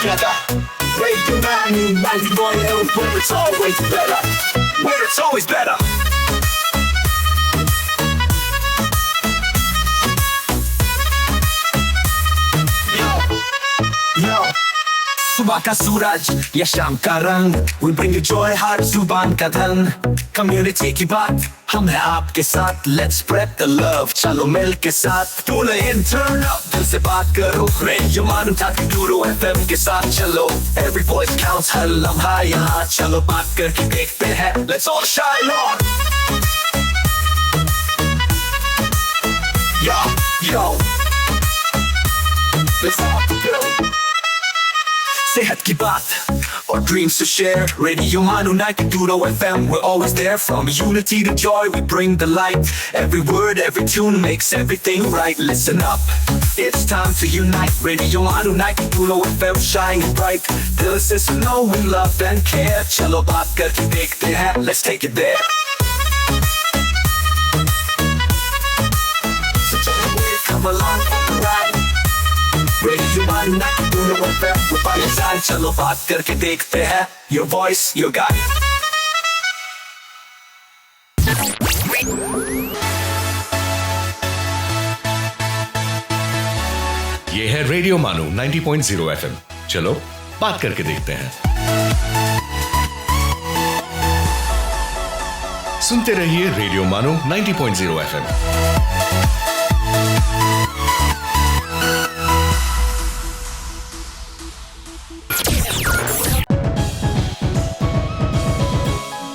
together. Radio 91 where it's always better. Where it's always better. Yo, सुबह का सूरज या शाम का रंग, we bring you joy हर जुबान का धन। Community की बात हम हैं आपके साथ, let's spread the love, चलो मिल के साथ। Tune in, turn up, दिल से बात करो, Radio Manu 92 FM के साथ चलो। Every voice counts, हर लम्हा यहाँ, चलो बात करके देखते हैं, let's all shine on। Yo, let's all go। सेहत की बात और dreams to share, Radio Manu 92 FM, we're always there. From unity to joy, we bring the light. Every word, every tune makes everything right. Listen up, it's time to unite. Radio Manu 92 FM, shining bright. Dill se suno, we love and care. Chalo baat karke dekhte hain, let's take it there. So come along for the ride. Radio Manu 92 FM, we're by your side. चलो बात करके देखते हैं, your voice, your guide. ये है radio मानू 90.0 FM, चलो बात करके देखते हैं। सुनते रहिए रेडियो मानू 90.0 FM।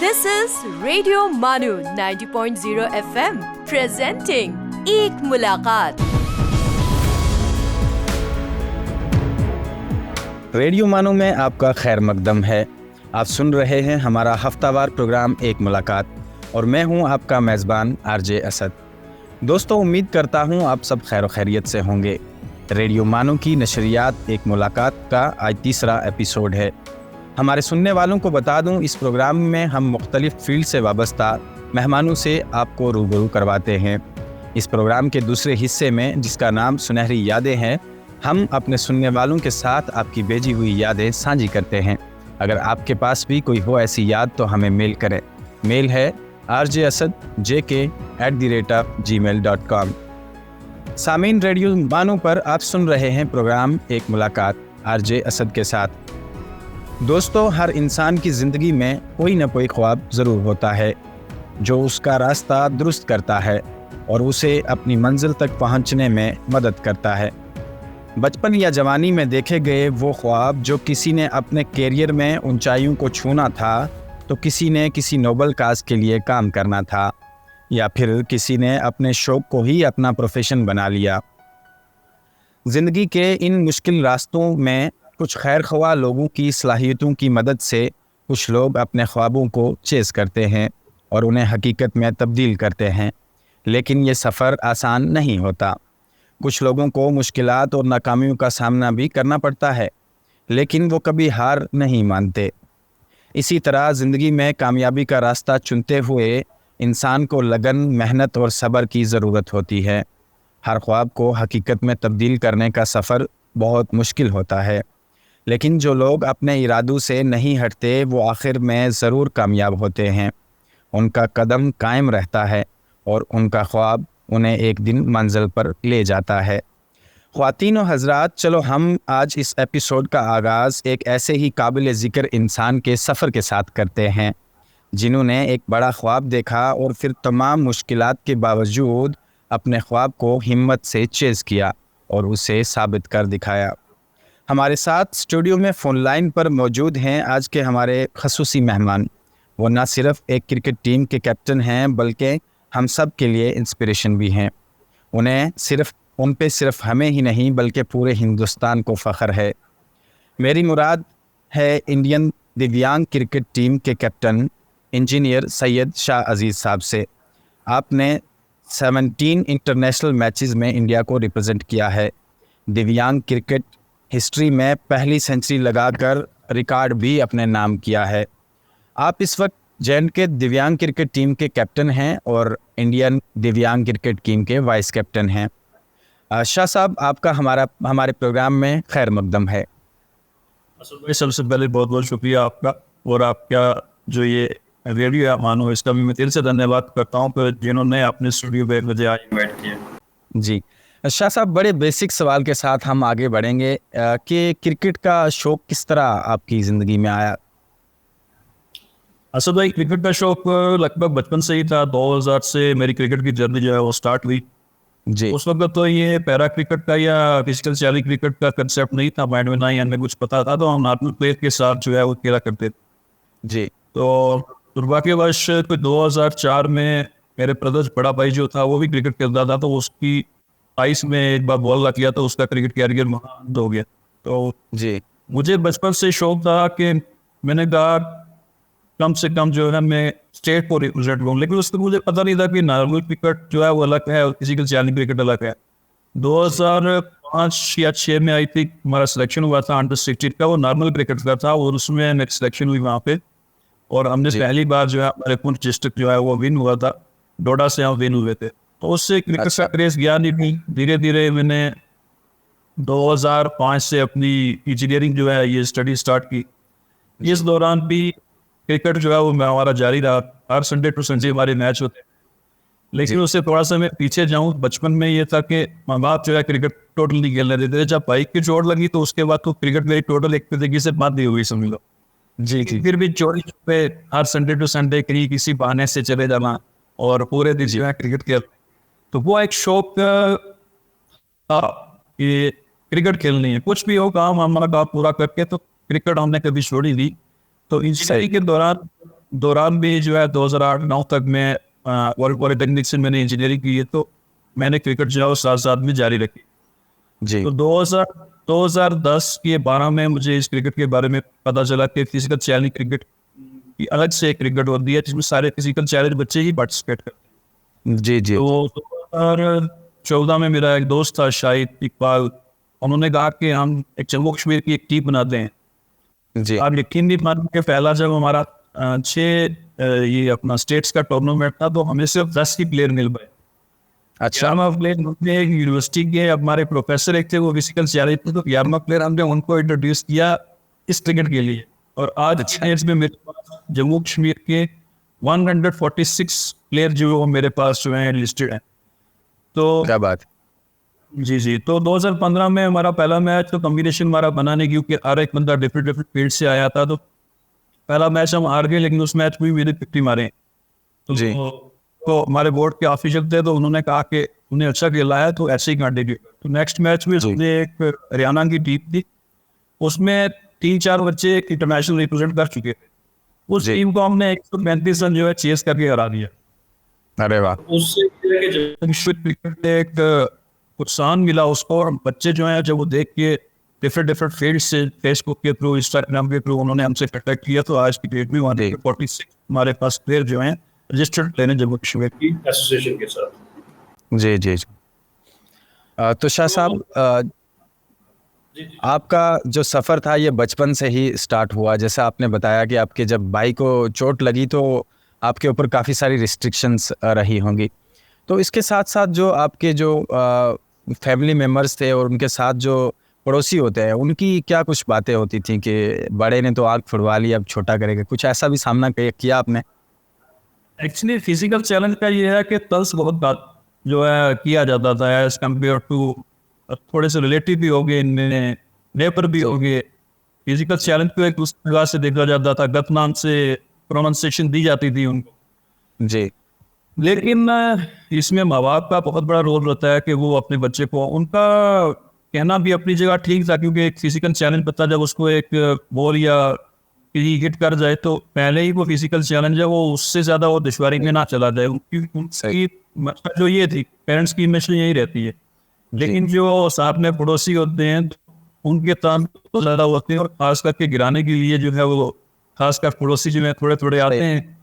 This is Radio Manu 90.0 FM presenting एक मुलाकात। रेडियो मानू में आपका खैर मकदम है। आप सुन रहे हैं हमारा हफ्तावार प्रोग्राम एक मुलाकात और मैं हूं आपका मेज़बान आरजे असद। दोस्तों, उम्मीद करता हूं आप सब खैर खैरियत से होंगे। रेडियो मानू की नशरियात एक मुलाकात का आज तीसरा एपिसोड है। हमारे सुनने वालों को बता दूं, इस प्रोग्राम में हम मुख्तलिफ फील्ड से वाबस्ता मेहमानों से आपको रूबरू करवाते हैं। इस प्रोग्राम के दूसरे हिस्से में, जिसका नाम सुनहरी यादें हैं, हम अपने सुनने वालों के साथ आपकी भेजी हुई यादें साझी करते हैं। अगर आपके पास भी कोई हो ऐसी याद तो हमें मेल करें। मेल है rjasad@gmail.com। सामीन, रेडियो मानू पर आप सुन रहे हैं प्रोग्राम एक मुलाकात आरजे असद के साथ। दोस्तों, हर इंसान की ज़िंदगी में कोई ना कोई ख्वाब ज़रूर होता है जो उसका रास्ता दुरुस्त करता है और उसे अपनी मंजिल तक पहुंचने में मदद करता है। बचपन या जवानी में देखे गए वो ख्वाब जो किसी ने अपने कैरियर में ऊंचाइयों को छूना था, तो किसी ने किसी नोबल काज के लिए काम करना था, या फिर किसी ने अपने शौक़ को ही अपना प्रोफेशन बना लिया। ज़िंदगी के इन मुश्किल रास्तों में कुछ खैर ख्वाह लोगों की सलाहियतों की मदद से कुछ लोग अपने ख्वाबों को चेज़ करते हैं और उन्हें हकीकत में तब्दील करते हैं। लेकिन ये सफ़र आसान नहीं होता। कुछ लोगों को मुश्किलात और नाकामियों का सामना भी करना पड़ता है, लेकिन वो कभी हार नहीं मानते। इसी तरह ज़िंदगी में कामयाबी का रास्ता चुनते हुए इंसान को लगन, मेहनत और सब्र की ज़रूरत होती है। हर ख्वाब को हकीकत में तब्दील करने का सफ़र बहुत मुश्किल होता है, लेकिन जो लोग अपने इरादों से नहीं हटते वो आखिर में ज़रूर कामयाब होते हैं। उनका कदम कायम रहता है और उनका ख्वाब उन्हें एक दिन मंजिल पर ले जाता है। ख्वातीन और हज़रात, चलो हम आज इस एपिसोड का आगाज़ एक ऐसे ही काबिल ज़िक्र इंसान के सफ़र के साथ करते हैं जिन्होंने एक बड़ा ख्वाब देखा और फिर तमाम मुश्किलात के बावजूद अपने ख्वाब को हिम्मत से चेज़ किया और उसे साबित कर दिखाया। हमारे साथ स्टूडियो में फ़ोन लाइन पर मौजूद हैं आज के हमारे खसूसी मेहमान। वो न सिर्फ़ एक क्रिकेट टीम के कैप्टन हैं, बल्कि हम सब के लिए इंस्पिरेशन भी हैं। उन पे सिर्फ हमें ही नहीं बल्कि पूरे हिंदुस्तान को फ़ख्र है। मेरी मुराद है इंडियन दिव्यांग क्रिकेट टीम के कैप्टन इंजीनियर सैयद शाह अज़ीज़ साहब से। आपने 17 इंटरनेशनल मैचेस में इंडिया को रिप्रेजेंट किया है। दिव्यांग क्रिकेट हिस्ट्री में पहली सेंचुरी लगाकर रिकॉर्ड भी अपने नाम किया है। आप इस वक्त जे.एंड.के दिव्यांग क्रिकेट टीम के कैप्टन हैं और इंडियन दिव्यांग क्रिकेट टीम के वाइस कैप्टन हैं। शाह साहब, आपका हमारे प्रोग्राम में खैर मकदम है। असल में सबसे पहले बहुत बहुत शुक्रिया आपका, और आपका जो ये रेडियो है मानो, इसका भी मैं दिल से धन्यवाद करता हूँ कि जिन्होंने अपने स्टूडियो पे मुझे आज इन्वाइट किया। जी शाह साहब, बड़े बेसिक सवाल के साथ हम आगे बढ़ेंगे कि क्रिकेट का शौक किस तरह आपकी ज़िंदगी में आया? असद भाई, क्रिकेट का शौक लगभग बचपन से ही था। 2000 से मेरी क्रिकेट की जर्नी जो है वो स्टार्ट हुई। जी उस वक्त तो ये पैरा क्रिकेट का या फिजिकल चैलेंज क्रिकेट का कंसेप्ट नहीं था माइंड में, ना ही हमें कुछ पता था, तो हम नॉर्मल प्लेयर के साथ जो है वो खेला करते थे। जी तो दुर्भाग्यवश कोई 2004 में मेरे ब्रदर बड़ा भाई जो था वो भी क्रिकेट खेलता था, तो उसकी आइस में एक बार बॉल लग गया, तो उसका क्रिकेट कैरियर बंद हो गया। तो जी मुझे बचपन से शौक था कि मैंने कहा कम से कम जो है मैं स्टेट को रिप्रेजेंट करूँ, लेकिन उसको मुझे पता नहीं था कि नॉर्मल क्रिकेट जो है वो अलग है और फिजिकल चैलेंज क्रिकेट अलग है। 2005 या 6 में आई थिंक हमारा सिलेक्शन हुआ था अंडर 16 का, वो नॉर्मल क्रिकेट का था, और उसमें मेरी सिलेक्शन हुई वहाँ पे, और हमने पहली बार जो है हमारे पुंछ डिस्ट्रिक्ट जो है वो विन हुआ था। डोडा से हम विन हुए थे, तो उससे क्रिकेट का क्रेज गया नहीं। धीरे धीरे मैंने 2005 से अपनी इंजीनियरिंग जो है ये स्टडी स्टार्ट की। इस दौरान भी क्रिकेट जो है वो हमारा जारी रहा, हर संडे टू संडे हमारे मैच होते। लेकिन उससे थोड़ा सा मैं पीछे जाऊं, बचपन में ये था कि माँ बाप जो है क्रिकेट टोटल नहीं खेलने देते थे। जब बाइक की चोट लगी तो उसके बाद तो क्रिकेट मेरी टोटल एक तरीके से बंद ही हुई, समझ लो। जी जी फिर भी चोरी पे हर संडे टू संडे कहीं किसी बहाने से चले जाना और पूरे दिन जो है क्रिकेट खेल, तो वो एक शौक था कि क्रिकेट खेलनी है। कुछ भी हो काम हमारा काम पूरा करके, तो क्रिकेट हमने कभी छोड़ी नहीं। तो इंजीनियरिंग के दौरान भी जो है 2008-9 तक मैं पॉलिटेक्निक से मैंने इंजीनियरिंग की है, तो मैंने क्रिकेट जो है वो साथ साथ में जारी रखी। जी तो 2010 के 12 में मुझे इस क्रिकेट के बारे में पता चला कि फिजिकल चैलेंज क्रिकेट की अलग से क्रिकेट होती है जिसमें सारे फिजिकल चैलेंज बच्चे ही पार्टिसिपेट करते हैं। जी जी तो 2014 में मेरा एक दोस्त था शाहिद इकबाल, उन्होंने कहा कि हम एक जम्मू कश्मीर की एक टीम बनाते हैं। जी आप यकीन नहीं मानेंगे, पहला जब हमारा 6 ये अपना स्टेट्स का टूर्नामेंट था, तो हमें सिर्फ 10 ही प्लेयर मिल पाए। अच्छा 11वां प्लेयर हमने एक यूनिवर्सिटी के हमारे प्रोफेसर एक थे, वो फिजिकल चैलेंज थे, तो 11वां प्लेयर हमने उनको इंट्रोड्यूस किया इस क्रिकेट के लिए। और आज इसमें मेरे पास जम्मू कश्मीर के 146 प्लेयर जो मेरे पास जो है लिस्टेड हैं। तो क्या बात। जी, तो 2015 में हमारा पहला मैच तो कॉम्बिनेशन हमारा बना नहीं, क्योंकि हर एक बंदा डिफरेंट फील्ड से आया था। तो पहला मैच हम हार गए, लेकिन उस मैच में भी मैंने 50 मारे। जी तो हमारे बोर्ड के ऑफिसर थे, तो उन्होंने कहा कि उन्हें अच्छा खेला है तो ऐसे ही कंटिन्यू। तो नेक्स्ट मैच में उसने एक हरियाणा की टीम थी, उसमें 3-4 बच्चे इंटरनेशनल रिप्रेजेंट कर चुके थे। उस टीम को हमने 135 रन जो है चेस करके हरा दिया। अरे वाह। उससे क्रिकेट एक प्रोत्साहन मिला उसको, और बच्चे जो हैं जब वो देख के डिफरेंट फील्ड से फेसबुक के थ्रू, इंस्टाग्राम के थ्रू उन्होंने हमसे कांटेक्ट किया। तो आज की डेट में 146 हमारे पास प्लेयर जो हैं रजिस्टर्ड प्लेयर जम्मू कश्मीर की एसोसिएशन के साथ। जी जी जी तो शाह साहब, आपका जो सफ़र था ये बचपन से ही स्टार्ट हुआ। जैसा आपने बताया कि आपके जब भाई को चोट लगी तो आपके ऊपर काफ़ी सारी रिस्ट्रिक्शंस रही होंगी। तो इसके साथ साथ जो आपके जो फैमिली मेम्बर्स थे और उनके साथ जो पड़ोसी होते हैं, उनकी क्या कुछ बातें होती थी कि बड़े ने तो आग फुड़वा ली, अब छोटा करेगा? कुछ ऐसा भी सामना किया आपने? एक्चुअली फिजिकल चैलेंज का ये है कि तल्स बहुत बात जो है किया जाता था एज कम्पेयर टू, थोड़े से रिलेटिव भी हो गए, नेबर भी हो गए। फिजिकल चैलेंज को एक दूसरी जगह से देखा जाता था, गत नाम से प्रोनाउंसिएशन दी जाती थी उनको। जी लेकिन इसमें माँ बाप का बहुत बड़ा रोल रहता है कि वो अपने बच्चे को, उनका कहना भी अपनी जगह ठीक था, क्योंकि एक फिजिकल चैलेंज बता जब उसको एक बॉल या किसी हिट कर जाए तो पहले ही वो फिजिकल चैलेंज है, वो उससे ज़्यादा वो दुश्वारी में ना चला जाए। उनकी मतलब जो ये थी, पेरेंट्स की मिशन यही रहती है। लेकिन जो साथ में पड़ोसी होते हैं उनके तान तो ज़्यादा होते हैं, और खास करके गिराने के लिए जो है वो खासकर पड़ोसी जो है थोड़े थोड़े आते हैं।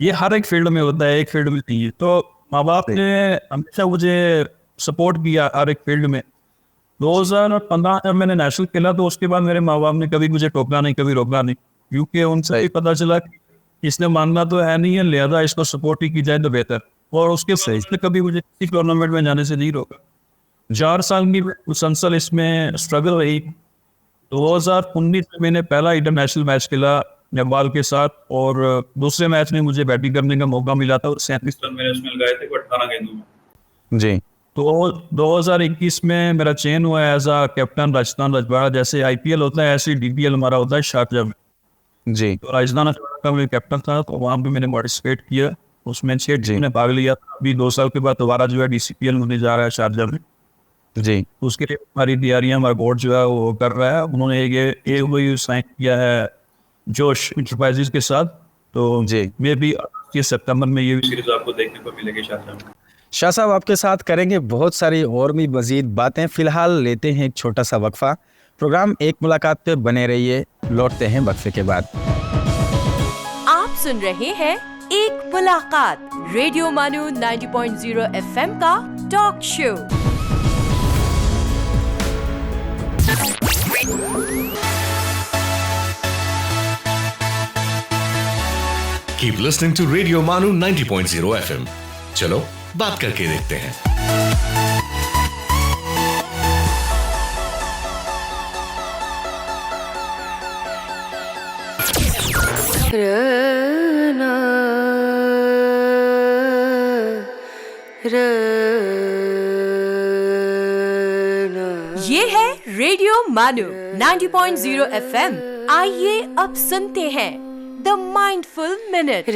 ये हर एक फील्ड में होता है, एक फील्ड में नहीं है। तो माँ बाप ने हमेशा मुझे सपोर्ट किया हर एक फील्ड में। 2015 जब मैंने नेशनल खेला तो उसके बाद मेरे माँ बाप ने कभी मुझे टोका नहीं, कभी रोका नहीं, क्योंकि उनसे भी पता चला कि इसने मानना तो है नहीं है, लिहाजा इसको सपोर्ट ही की जाए तो बेहतर। और उसके सही से कभी मुझे किसी टूर्नामेंट में जाने से नहीं रोका। 4 साल की मुसलसल इसमें स्ट्रगल रही। 2019 में मैंने पहला इंटरनेशनल मैच खेला नेपाल के साथ, और दूसरे मैच में मुझे बैटिंग करने का मौका मिला था और 37 रन मैंने उसमें लगाए थे 18 गेंदों में। जी। तो 2021 में मेरा चयन हुआ एज अ कैप्टन राजस्थान रजवाड़ा। जैसे IPL होता है ऐसे DPL हमारा होता है शारजाह में। जी। तो राजस्थान रजवाड़ा का मैं कैप्टन था, तो वहाँ पे मैंने पार्टिसिपेट किया, उसमें 6 टीम ने भाग लिया था। अभी 2 साल के बाद दोबारा जो है DCPL होने जा रहा है शारजाह में। जी। उसके लिए हमारी तैयारियां, हमारा बोर्ड जो है वो कर रहा है। उन्होंने ये MOU साइन किया है जोश इंटरप्राइजेज के साथ। तो जी। मे भी सितंबर में ये सीरीज आपको देखने को मिलेगी शारजाह में। शाह साहब आपके साथ करेंगे बहुत सारी और भी मजीद बातें। फिलहाल लेते हैं एक छोटा सा वक्फा। प्रोग्राम एक मुलाकात पे बने रहिए, लौटते हैं वक्फे के बाद। आप सुन रहे हैं एक मुलाकात, रेडियो मानू 90.0 FM का talk show. Keep listening to Radio Manu 90.0 FM. चलो बात करके देखते हैं। ये है रेडियो मानू 90.0 FM। आइए अब सुनते हैं the mindful minute.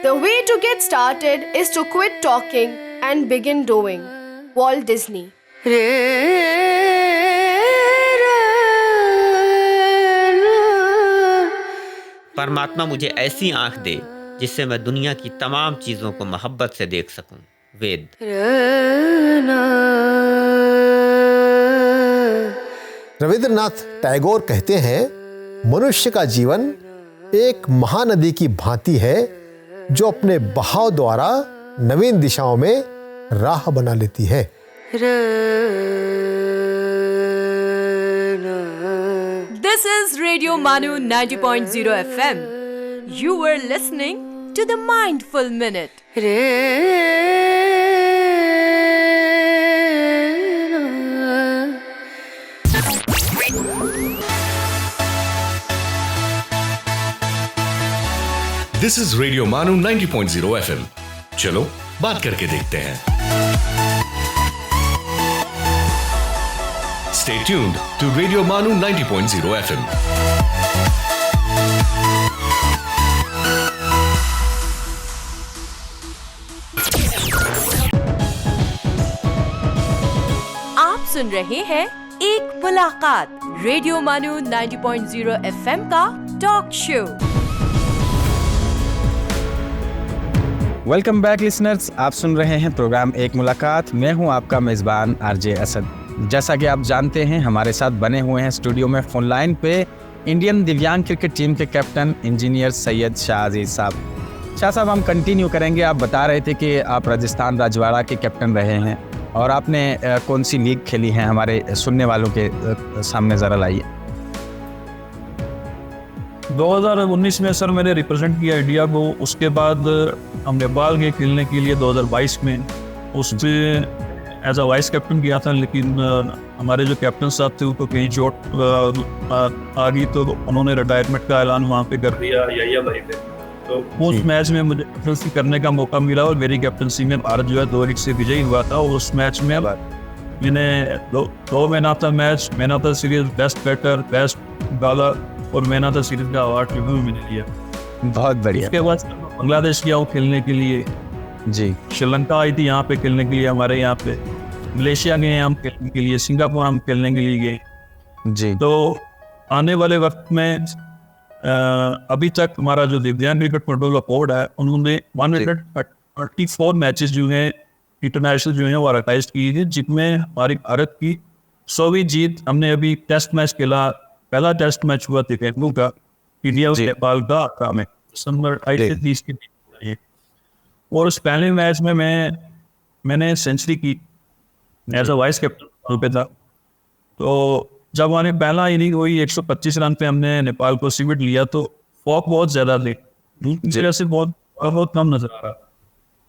The way to get started is to quit talking and begin doing. Walt Disney. परमात्मा मुझे ऐसी आंख दे जिससे मैं दुनिया की तमाम चीजों को मोहब्बत से देख सकूं। वेद। रविंद्रनाथ टैगोर कहते हैं, मनुष्य का जीवन एक महानदी की भांति है जो अपने बहाव द्वारा नवीन दिशाओं में राह बना लेती है। This is Radio Manu 90.0 FM. You were listening to the Mindful Minute. This is Radio Manu 90.0 FM. चलो बात करके देखते हैं। Stay tuned to Radio Manu 90.0 FM. आप सुन रहे हैं एक मुलाकात, रेडियो मानू 90.0 FM का talk show. Welcome back listeners, आप सुन रहे हैं प्रोग्राम एक मुलाकात। मैं हूं आपका मेज़बान RJ असद। जैसा कि आप जानते हैं, हमारे साथ बने हुए हैं स्टूडियो में फोन लाइन पे इंडियन दिव्यांग क्रिकेट टीम के कैप्टन इंजीनियर सैयद शाह अजीज साहब। शाह साहब, हम कंटिन्यू करेंगे। आप बता रहे थे कि आप राजस्थान रजवाड़ा के कैप्टन रहे हैं और आपने कौन सी लीग खेली है, हमारे सुनने वालों के सामने ज़रा लाइए। 2019 में सर मैंने रिप्रेजेंट किया इंडिया को। उसके बाद हम नेपाल गए खेलने के लिए 2022 में। उसमें एज अ वाइस कैप्टन किया था, लेकिन हमारे जो कैप्टन साहब थे उनको कहीं चोट आ गई, तो उन्होंने रिटायरमेंट का ऐलान वहाँ पे कर दिया या भाई पे। तो उस मैच में मुझे कैप्टनसी करने का मौका मिला और मेरी कैप्टनसी में भारत जो है 2-1 से विजयी हुआ था। और उस मैच में मैंने दो man of the match, man of the series, best batter, best bowler और मैन ऑफ द सीरीज का अवार्ड भी मैंने लिया। बहुत बढ़िया। उसके बाद बांग्लादेश गया हूँ खेलने के लिए जी। श्रीलंका आई थी यहाँ पे खेलने के लिए हमारे यहाँ पे। मलेशिया गए हम खेलने के लिए, सिंगापुर हम खेलने के लिए गए जी। तो आने वाले वक्त में अभी तक हमारा जो दिव्यांग क्रिकेट कंट्रोल बोर्ड है, उन्होंने 134 मैचेस जो हैं इंटरनेशनल जो हैं वो ऑर्गेनाइज किए थे, जिनमें हमारी भारत की 100वीं जीत। हमने अभी टेस्ट मैच खेला, पहला टेस्ट मैच हुआ दिव्यांगों का इंडिया और नेपाल का आगरा में दिसंबर 28 से 30 के बीच। और उस पहले मैच में मैंने सेंचुरी की एज अ वाइस कैप्टन पे था। तो जब हमारे पहला इनिंग हुई 125 रन पे हमने नेपाल को सिमट लिया, तो फॉक बहुत ज्यादा थे, जैसे बहुत कम नजर आ रहा।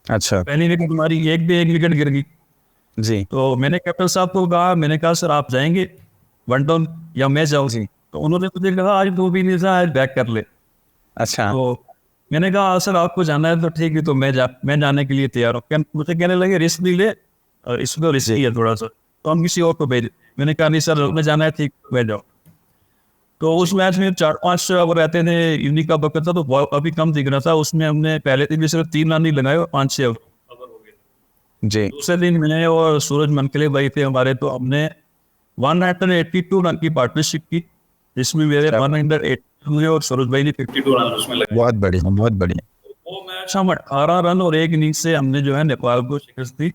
अच्छा। पहली विकेट हमारी एक विकेट गिर गई। जी तो मैंने कैप्टन साहब को कहा, मैंने कहा सर आप जाएंगे वन डाउन या मैं जाऊँ? तो उन्होंने मुझे कहा आज 2 दिन ऐसा आज बैक कर ले। अच्छा तो मैंने कहा सर आपको जाना है तो ठीक है, तो मैं जाने के लिए तैयार हूँ। मुझे कहने लगे रिस्क भी ले, इसमें रिस्क ही है थोड़ा सा, तो हम किसी और को भेज। मैंने कहा नहीं सर मैं जाना है, ठीक मैं जाओ। तो उस मैच में 4-5 ओवर रहते थे, इवनिंग का वक्त था तो अभी कम दिख रहा था। उसमें हमने पहले दिन भी सिर्फ 3 रन ही लगाए और 5-6 ओवर हो गए। जी दूसरे दिन मैंने और सूरज मनकले भाई थे हमारे, तो हमने 182 रन की पार्टनरशिप की, जिसमें मेरे 108 हुए और सूरज भाई ने 52 रन उसमें लगाए। बहुत बढ़िया बहुत बढ़िया। वो मैच हम 18 रन और 1 इनिंग से हमने जो है नेपाल को शिकस्त दी।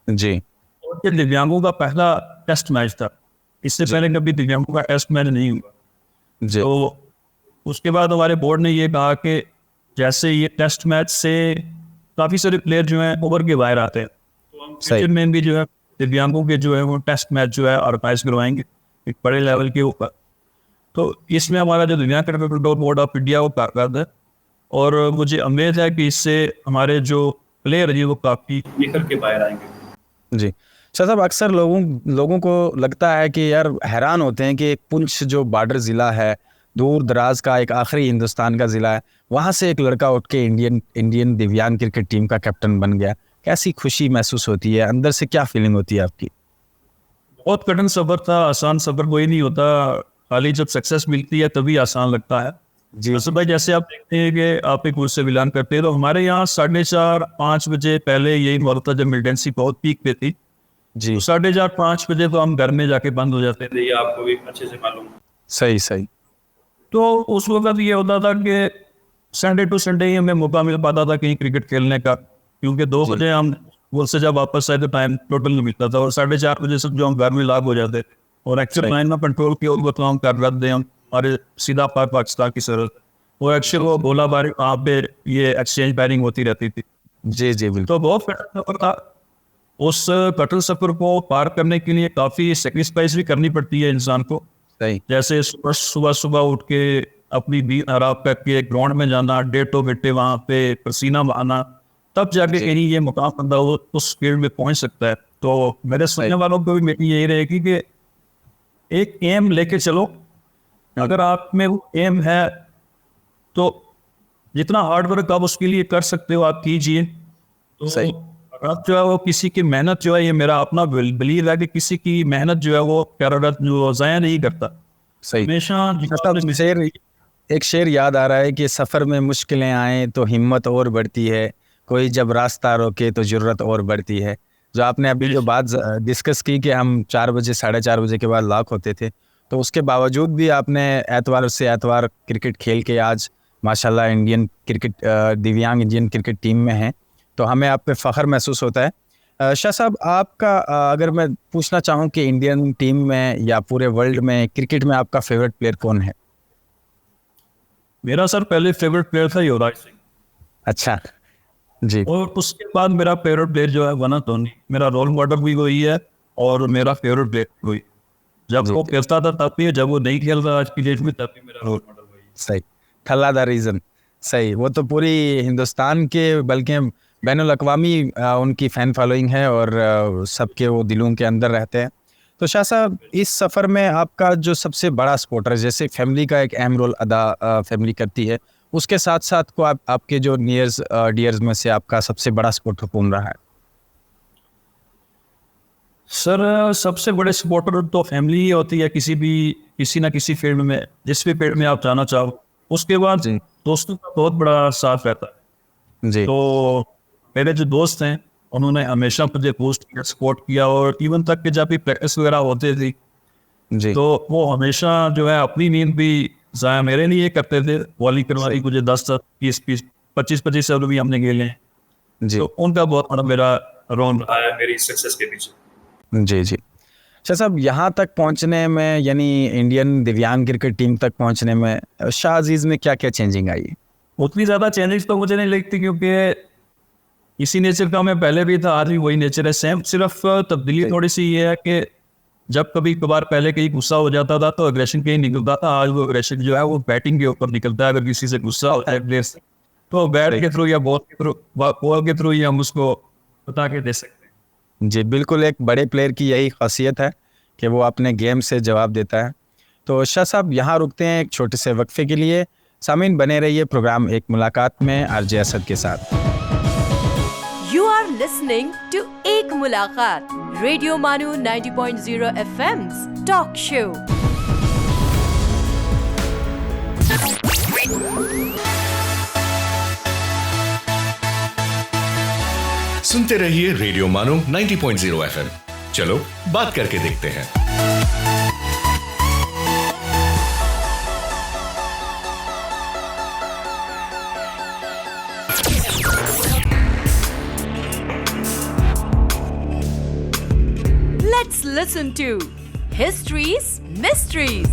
जी और ये दिव्यांगों का पहला टेस्ट मैच था, इससे पहले कभी दिव्यांगों का टेस्ट मैच नहीं हुआ। जी तो उसके बाद हमारे बोर्ड ने ये कहा कि जैसे ये टेस्ट मैच से काफ़ी सारे प्लेयर जो हैं ओवर के बाहर आते हैं, तो हम सही। फ्यूचर में भी जो है दिव्यांगों के जो है वो टेस्ट मैच जो है ऑर्गेनाइज करवाएंगे एक बड़े लेवल के ऊपर। तो इसमें हमारा जो दिव्यांग cricket control board of India वो कारगर है, और मुझे उम्मीद है कि इससे हमारे जो प्लेयर हैं वो काफ़ी निखर के बाहर आएंगे। जी शाह साहब, अक्सर लोगों को लगता है कि यार हैरान होते हैं कि पुंछ जो बॉर्डर ज़िला है, दूर दराज का एक आखिरी हिंदुस्तान का ज़िला है, वहाँ से एक लड़का उठ के इंडियन दिव्यांग क्रिकेट टीम का कैप्टन बन गया। कैसी खुशी महसूस होती है, अंदर से क्या फीलिंग होती है आपकी? बहुत कठिन सफ़र था, आसान सफ़र कोई नहीं होता, खाली जब सक्सेस मिलती है तभी आसान लगता है। जी असद भाई, जैसे आप देखते हैं कि आप एक मुझसे बिलोंग करते हैं, तो हमारे यहाँ 4:30-5 बजे पहले यही वक्त था जब मिलिटेंसी बहुत पीक पे थी। जी 4:30-5 बजे तो हम घर में जाके बंद हो जाते थे, ये आपको भी अच्छे से मालूम है। सही सही। तो उस वक्त ये होता था कि संडे टू संडे ही हमें मौका मिल पाता था कहीं क्रिकेट खेलने का, क्योंकि 2 बजे हम वो से जब वापस आए तो टाइम टोटल नहीं मिलता था, और 4:30 बजे से जो हम घर में लाग हो जाते थे, और एक्चुअल लाइन में कंट्रोल की ओर तो हम कर रहे थे, हमारे सीधा पाकिस्तान की सरहद, और एक्चुअल वो गोला बारी वहाँ पे ये एक्सचेंज बैरिंग होती रहती थी। जी जी बिल्कुल। तो बहुत कठिन सफर था। उस कठिन सफर को पार करने के लिए काफ़ी सेक्रीफाइस भी करनी पड़ती है इंसान को। सही। जैसे सुबह उठ के अपनी नींद हराम करके ग्राउंड में जाना, डेटो बेटे वहाँ पे पसीना बहाना, तब जाके कहीं ये मुकाम बंदा हो उस फील्ड में पहुंच सकता है। तो मेरे सुनने वालों को भी मेरी यही रहेगी कि एक एम लेके चलो। अगर आप में वो एम है तो जितना हार्ड वर्क आप उसके लिए कर सकते हो आप कीजिए। तो सही। अब जो है वो किसी की मेहनत जो है, ये मेरा अपना बिलीव है कि किसी की मेहनत जो है वो प्यारत जो ज़ाया नहीं करता। सही। हमेशा एक शेर याद आ रहा है कि सफ़र में मुश्किलें आए तो हिम्मत और बढ़ती है, कोई जब रास्ता रोके तो ज़रूरत और बढ़ती है। जो आपने अभी जो बात डिस्कस की कि हम 4 बजे 4:30 बजे के बाद लॉक होते थे, तो उसके बावजूद भी आपने एतवार से एतवार क्रिकेट खेल के आज माशाल्लाह इंडियन क्रिकेट दिव्यांग इंडियन क्रिकेट टीम में हैं, तो हमें आप पे फ़ख्र महसूस होता है। शाह साहब, आपका अगर मैं पूछना चाहूँ कि इंडियन टीम में या पूरे वर्ल्ड में क्रिकेट में आपका फेवरेट प्लेयर कौन है? मेरा सर पहले फेवरेट प्लेयर था युवराज सिंह। अच्छा जी। और उसके बाद मेरा फेवरेट प्लेयर जो है वना धोनी, मेरा रोल मॉडल भी वही है और मेरा फेवरेट प्लेयर वही। जब वो खेलता था तब भी, जब वो नहीं खेल रहा आज की डेट में, तब भी मेरा रोल मॉडल वही। सही। थल्ला द रीज़न। सही। वो तो पूरी हिंदुस्तान के बल्कि बैनुल अक़वामी उनकी फ़ैन फॉलोइंग है और सबके वो दिलों के अंदर रहते हैं। तो शाह साहब, इस सफ़र में आपका जो सबसे बड़ा सपोर्टर, जैसे फैमिली का एक अहम रोल अदा फैमिली करती है, उसके साथ साथ को आपके जो नियर्स डियर्स में से आपका सबसे बड़ा सपोर्टर कौन रहा है? सर सबसे बड़े सपोर्टर तो फैमिली ही होती है किसी ना किसी फील्ड में, जिस भी फील्ड में आप जाना चाहो। उसके बाद दोस्तों का बहुत बड़ा साथ रहता है। जी। तो मेरे जो दोस्त हैं उन्होंने हमेशा मुझे बूस्ट किया, सपोर्ट किया, और इवन तक कि जब भी प्रैक्टिस वगैरह होते थी जी। तो वो हमेशा जो है अपनी नींद भी ज़ाया मेरे लिए करते थे। वॉली करवाई मुझे 10-20, 25 साल भी हमने खेले हैं। जी। तो उनका बहुत बड़ा मेरा रोल रहा है मेरी सक्सेस के पीछे। जी जी। शाह साहब, यहाँ तक पहुँचने में, यानी इंडियन दिव्यांग क्रिकेट टीम तक पहुँचने में शाह अजीज़ में क्या क्या चेंजिंग आई? उतनी ज़्यादा चेंजेस तो मुझे नहीं लगती, क्योंकि इसी नेचर का मैं पहले भी था, आज भी वही नेचर है सेम। सिर्फ तब्दीली थोड़ी सी ये है कि जब कभी कभार पहले कहीं गुस्सा हो जाता था तो एग्रेशन कहीं निकलता था, आज वो एग्रेशन जो है वो बैटिंग के ऊपर निकलता है। अगर किसी से गुस्सा होता है प्लेयर से, तो बैट के थ्रू या बॉल के थ्रू ही हम उसको बता के दे सकते हैं। जी बिल्कुल, एक बड़े प्लेयर की यही खासियत है कि वो अपने गेम से जवाब देता है। तो शाह साहब यहाँ रुकते हैं एक छोटे से वक्फे के लिए। सामीन बने रहिए प्रोग्राम एक मुलाकात में आरजे असद के साथ। You are listening to एक मुलाकात, रेडियो मानू 90.0 FM's टॉक शो। सुनते रहिए रेडियो मानो 90.0 FM। चलो बात करके देखते हैं। Let's listen to History's Mysteries।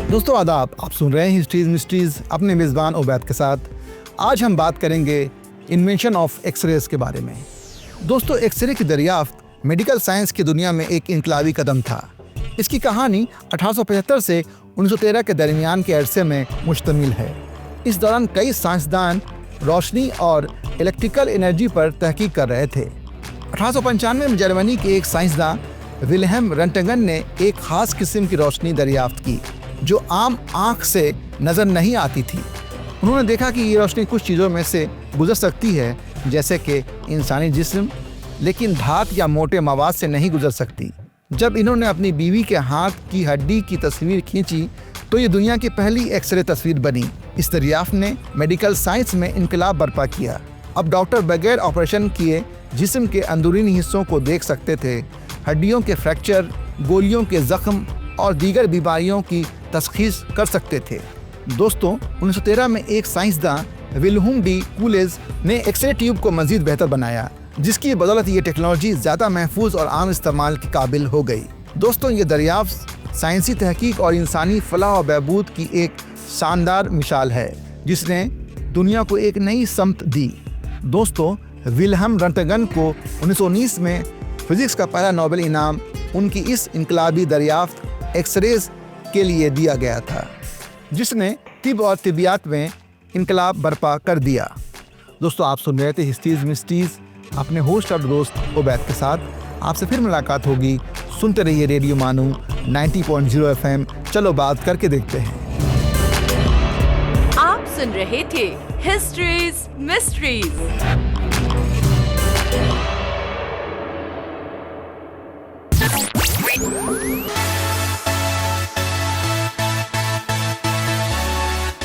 दोस्तों आदाब, आप सुन रहे हैं हिस्ट्रीज मिस्ट्रीज अपने मेज़बान उबैद के साथ। आज हम बात करेंगे इन्वेंशन ऑफ एक्सरेज के बारे में। दोस्तों, एक्सरे की दरियाफ्त मेडिकल साइंस की दुनिया में एक इनकलाबी कदम था। इसकी कहानी 1875 से 1913 के दरमियान के अरसे में मुश्तमिल है। इस दौरान कई साइंसदान रोशनी और इलेक्ट्रिकल एनर्जी पर तहकीक कर रहे थे। 1895 में जर्मनी के एक साइंसदान विल्हेम रंटगन ने एक खास किस्म की रोशनी दरियाफ्त की जो आम आँख से नज़र नहीं आती थी। उन्होंने देखा कि ये रोशनी कुछ चीज़ों में से गुजर सकती है, जैसे कि इंसानी जिस्म, लेकिन धात या मोटे मवाद से नहीं गुजर सकती। जब इन्होंने अपनी बीवी के हाथ की हड्डी की तस्वीर खींची तो ये दुनिया की पहली एक्सरे तस्वीर बनी। इस दरियाफ्त ने मेडिकल साइंस में इनकलाब बर्पा किया। अब डॉक्टर बगैर ऑपरेशन किए जिस्म के अंदरूनी हिस्सों को देख सकते थे। हड्डियों के फ्रैक्चर, गोलियों के जख्म और दीगर बीमारियों की तशखीस कर सकते थे। दोस्तों, 1913 में एक साइंसदान विल्हेम डी कूलेज ने एक्सरे ट्यूब को मज़ीद बेहतर बनाया, जिसकी बदौलत ये टेक्नोलॉजी ज़्यादा महफूज और आम इस्तेमाल के काबिल हो गई। दोस्तों, ये दरियाफ्त साइंसी तहकीक और इंसानी फलाह और बहबूद की एक शानदार मिसाल है जिसने दुनिया को एक नई समत दी। दोस्तों, विल्हेम रंटगन को 1919 में फिजिक्स का पहला नोबेल इनाम उनकी इस इनकलाबी दरियाफ्त एक्सरेज के लिए दिया गया था, जिसने तिब और तिबियात में इनकलाब बर्पा कर दिया। दोस्तों, आप सुन रहे थे हिस्ट्रीज मिस्ट्रीज अपने होस्ट और दोस्त उबैद के साथ। आपसे फिर मुलाकात होगी। सुनते रहिए रेडियो मानू 90.0 FM। चलो बात करके देखते हैं। आप सुन रहे थे हिस्ट्रीज मिस्ट्रीज।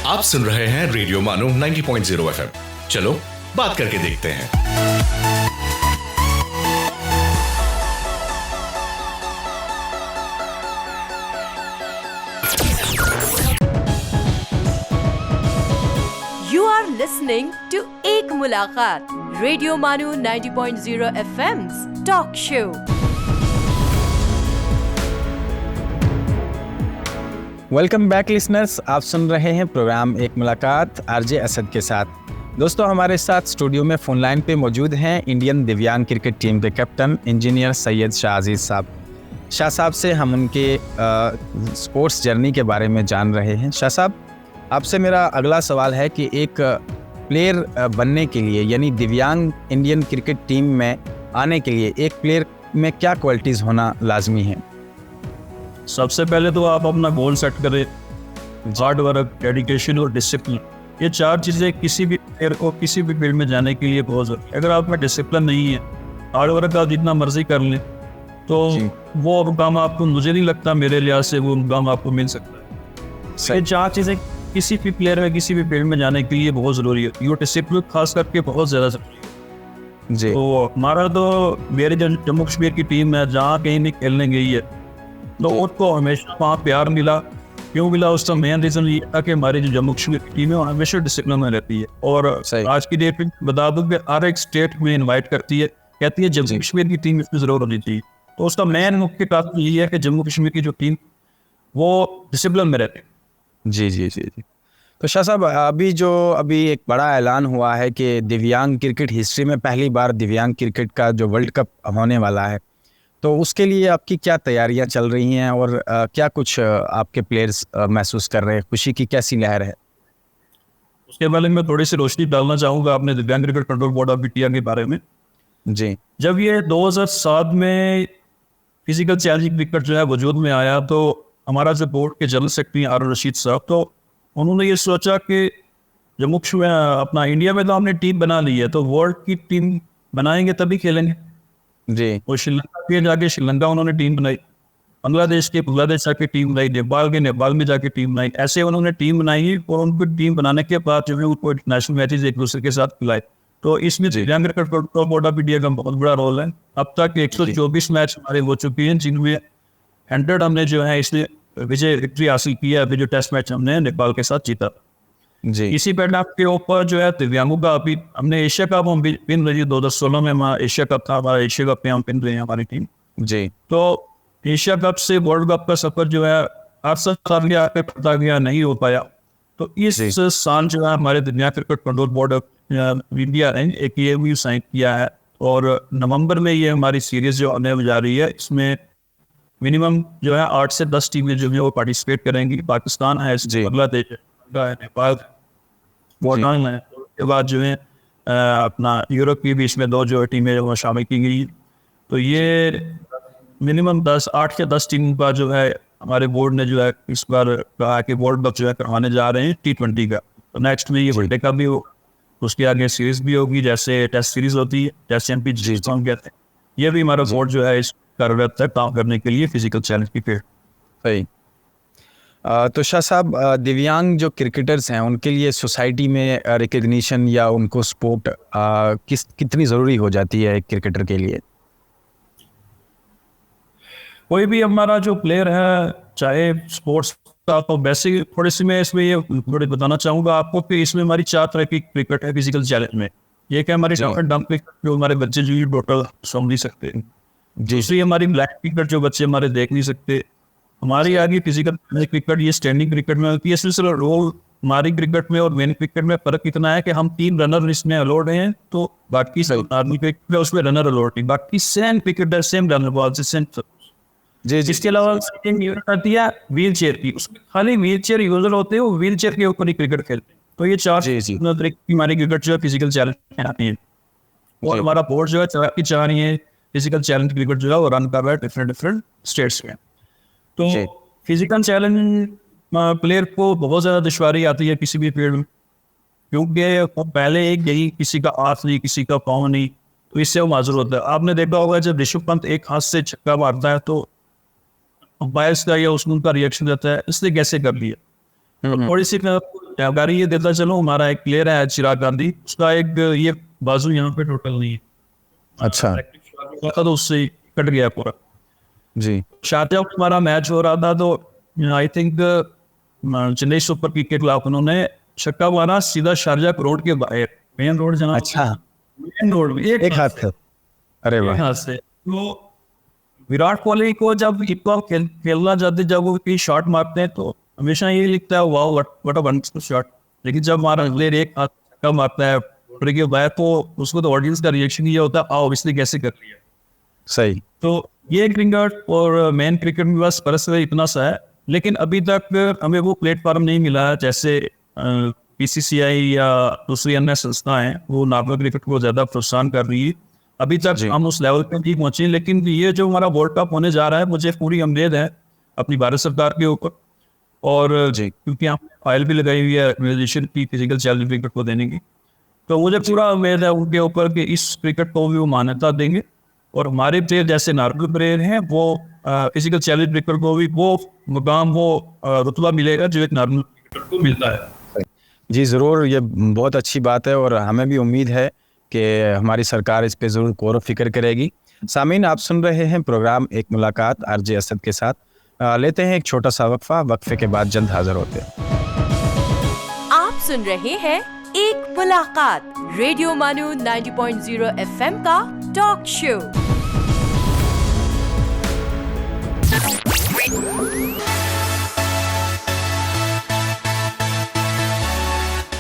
आप सुन रहे हैं रेडियो मानो 90.0 FM। चलो बात करके देखते हैं। You are listening to एक मुलाकात, रेडियो मानू 90.0 FM's talk show. Welcome back listeners, आप सुन रहे हैं प्रोग्राम एक मुलाकात आरजे असद के साथ। दोस्तों, हमारे साथ स्टूडियो में फ़ोन लाइन पे मौजूद हैं इंडियन दिव्यांग क्रिकेट टीम के कैप्टन इंजीनियर सैयद शाह अजीज़ साहब। शाह साहब से हम उनके स्पोर्ट्स जर्नी के बारे में जान रहे हैं। शाह साहब, आपसे मेरा अगला सवाल है कि एक प्लेयर बनने के लिए, यानी दिव्यांग इंडियन क्रिकेट टीम में आने के लिए एक प्लेयर में क्या क्वालिटीज़ होना लाजमी है? सबसे पहले तो आप अपना गोल सेट करें। हार्ड वर्क, डेडिकेशन और डिसिप्लिन, ये चार चीज़ें किसी भी प्लेयर को किसी भी फील्ड में जाने के लिए बहुत ज़रूरी है। अगर आप में डिसिप्लिन नहीं है, हार्ड वर्क आप जितना मर्जी कर लें, तो वो मुकाम आपको, मुझे नहीं लगता मेरे लिहाज से वो मुकाम आपको मिल सकता है। ये चार चीज़ें किसी भी प्लेयर में किसी भी फील्ड में जाने के लिए बहुत ज़रूरी है। ये डिसिप्लिन खास करके बहुत ज़्यादा ज़रूरी है जी। तो हमारा तो मेरे जम्मू कश्मीर की टीम है, जहाँ कहीं भी खेलने गई है तो उनको हमेशा वहाँ प्यार मिला। क्यों मिला? उसका मेन रीज़न ये था कि हमारी जो जम्मू कश्मीर की टीम है वो हमेशा डिसिप्लिन में रहती है। और आज की डेट में बता दूं कि हर एक स्टेट में इनवाइट करती है, कहती है जम्मू कश्मीर की टीम इसमें ज़रूर होनी चाहिए। तो उसका मेन मुख्य कारण यही है कि जम्मू कश्मीर की जो टीम वो डिसिप्लिन में रहती है। जी जी जी जी। तो शाह साहब, अभी एक बड़ा ऐलान हुआ है कि दिव्यांग क्रिकेट हिस्ट्री में पहली बार दिव्यांग क्रिकेट का जो वर्ल्ड कप होने वाला है, तो उसके लिए आपकी क्या तैयारियां चल रही हैं और क्या कुछ आपके प्लेयर्स महसूस कर रहे हैं? खुशी की कैसी लहर है? उसके बारे में थोड़ी सी रोशनी डालना चाहूँगा अपने दिव्यांग cricket control board of India के बारे में। जी। जब ये 2007 में फिजिकल चैलेंजिंग क्रिकेट जो है वजूद में आया, तो हमारा जो बोर्ड के जनरल सेक्रेटरी हारून रशीद साहब, तो उन्होंने ये सोचा कि जो मुख्य अपना इंडिया में तो हमने टीम बना ली है, तो वर्ल्ड की टीम बनाएंगे तभी खेलेंगे। जी। वो श्रीलंका के जाके श्रीलंका उन्होंने टीम बनाई, बांग्लादेश के बांग्लादेश जाके टीम बनाई, नेपाल के नेपाल में जाके टीम बनाई, ऐसे उन्होंने टीम बनाई। और उनको टीम बनाने के बाद जो है उनको इंटरनेशनल मैचेस एक दूसरे के साथ खिलाए। तो इसमें दिव्यांग cricket control board of India का बहुत बड़ा रोल है। अब तक 124 मैच हमारे हो चुके हैं, जिनमें 100 हमने जो है इसलिए विक्ट्री हासिल की है। अभी जो टेस्ट मैच हमने नेपाल के साथ जीता। जी। इसी पैटर्न के ऊपर जो है दिव्यांगों का अभी हमने एशिया कप हम पिन रही है। 2016 में हमारा एशिया कप था, हमारा एशिया कप में हम पिन रहे हैं हमारी टीम। जी। तो एशिया कप से वर्ल्ड कप का सफर जो है 8 साल के आगे पता गया नहीं हो पाया। तो इस साल जो है हमारे दिव्यांग cricket control board of India ने एक ये साइन किया है, और नवंबर में ये हमारी सीरीज जो आने जा रही है, इसमें मिनिमम जो है 8 से 10 टीमें जो है वो पार्टिसिपेट करेंगी। पाकिस्तान है, बांग्लादेश है, नेपाल, भूटान है। उसके बाद जो है अपना यूरोप की भी इसमें 2 जो टीमें वो शामिल की गई। तो ये मिनिमम 8 से 10 टीम का जो है हमारे बोर्ड ने जो है इस बार कहा कि वर्ल्ड कप जो है करवाने जा रहे हैं T20 का। तो नेक्स्ट में ये वनडे का भी हो, उसके आगे सीरीज भी होगी, जैसे टेस्ट सीरीज होती है, टेस्ट चैंपियनशिप हम कहते हैं। ये भी हमारा बोर्ड जो है इस कार्यरत है काम करने के लिए फिजिकल चैलेंज की पेड़। सही। तो शाह साहब, दिव्यांग जो क्रिकेटर्स हैं उनके लिए सोसाइटी में रिकग्निशन या उनको सपोर्ट कितनी ज़रूरी हो जाती है एक क्रिकेटर के लिए? कोई भी हमारा जो प्लेयर है, चाहे स्पोर्ट्स का, तो वैसे थोड़ी सी मैं इसमें ये थोड़ी बताना चाहूँगा आपको कि इसमें हमारी 4 तरह की क्रिकेट है फिजिकल चैलेंज में। ये क्या हमारी डंप एंड डंप क्रिकेट जो हमारे बच्चे जो टोटल समझ नहीं सकते। दूसरी हमारी ब्लैक क्रिकेट जो बच्चे हमारे देख नहीं सकते। हमारी आगे फिजिकल क्रिकेट ये स्टैंडिंग क्रिकेट में होती है। सिर्फ रोल हमारी क्रिकेट में और मेन क्रिकेट में फर्क इतना है कि हम 3 रनर इसमें अलाउड हैं, तो बाकी आर्मी क्रिकेट में उसमें रनर अलाउड नहीं, बाकी same cricketer same runner ball से सेम। जी। इसके अलावा यूनिट आती है व्हील चेयर की, उसमें खाली व्हील चेयर यूजर होते हैं, वो व्हील चेयर के ऊपर ही क्रिकेट खेलते हैं। तो ये 4 हमारी क्रिकेट जो है फिजिकल चैलेंज आती है। और हमारा बोर्ड जो है 4 की 4 ही है फिजिकल चैलेंज क्रिकेट जो है वो रन कर रहा है डिफरेंट स्टेट्स में। तो फिजिकल चैलेंज प्लेयर को बहुत ज़्यादा दुश्वारी आती है किसी भी फील्ड में, क्योंकि वो पहले एक यही किसी का हाथ नहीं, किसी का पाँव नहीं, तो इससे वो माजूर होता है। आपने देखा होगा जब ऋषभ पंत एक हाथ से छक्का मारता है तो अंपायर्स का या उनका रिएक्शन रहता है, इसने कैसे कर लिया। तो थोड़ी सी मैं जानकारी ये देता चलूँ, हमारा एक प्लेयर है चिराग गांधी, उसका एक ये बाजू यहाँ पे टोटल नहीं है। अच्छा। तो उससे कट गया पूरा। जी। शारजा में हमारा मैच हो रहा था, तो I think Chennai super king के खिलाफ उन्होंने छक्का मारा सीधा शारजा रोड के बाहर, मेन रोड जाना। अच्छा। मेन रोड में एक हाथ से। अरे वाह। हाथ से। तो विराट कोहली को जब खेलना जाते, जब वो कोई शॉट मारते हैं तो हमेशा ये लिखता है wow what a wonderful shot. लेकिन जब हमारा प्लेयर एक हाथ छक्का मारता है के बाहर, तो उसको तो ऑडियंस का रिएक्शन ये होता है आओ इसने कैसे कर लिया। सही। तो ये क्रिकेट और मेन क्रिकेट में बस परस्पर इतना सा है, लेकिन अभी तक हमें वो प्लेटफॉर्म नहीं मिला है जैसे PCCI या दूसरी अन्य संस्थाएं वो नॉर्मल क्रिकेट को ज़्यादा प्रोत्साहन कर रही है। अभी तक हम उस लेवल पे नहीं पहुंचे, लेकिन ये जो हमारा वर्ल्ड कप होने जा रहा है, मुझे पूरी उम्मीद है अपनी भारत सरकार के ऊपर, और क्योंकि हमने फाइल भी लगाई हुई है ऑर्गेनाइजेशन की फिजिकल चैलेंज क्रिकेट को देने की, तो मुझे पूरा उम्मीद है उनके ऊपर कि इस क्रिकेट को भी वो मान्यता देंगे, और हमारे प्लेयर जैसे नॉर्मल प्लेयर हैं वो फिजिकल चैलेंज क्रिकेट को भी वो मुकाम वो रुतबा मिलेगा जो एक नॉर्मल क्रिकेटर को मिलता है। जी ज़रूर, ये बहुत अच्छी बात है और हमें भी उम्मीद है कि हमारी सरकार इस पे ज़रूर गौर व फिक्र करेगी। सामीन, आप सुन रहे हैं प्रोग्राम एक मुलाकात आरजे असद के साथ। लेते हैं एक छोटा सा वक्फा, वक्फे के बाद जल्द हाजिर होते हैं। आप सुन रहे हैं एक मुलाकात, रेडियो मानू 90.0 FM का talk show.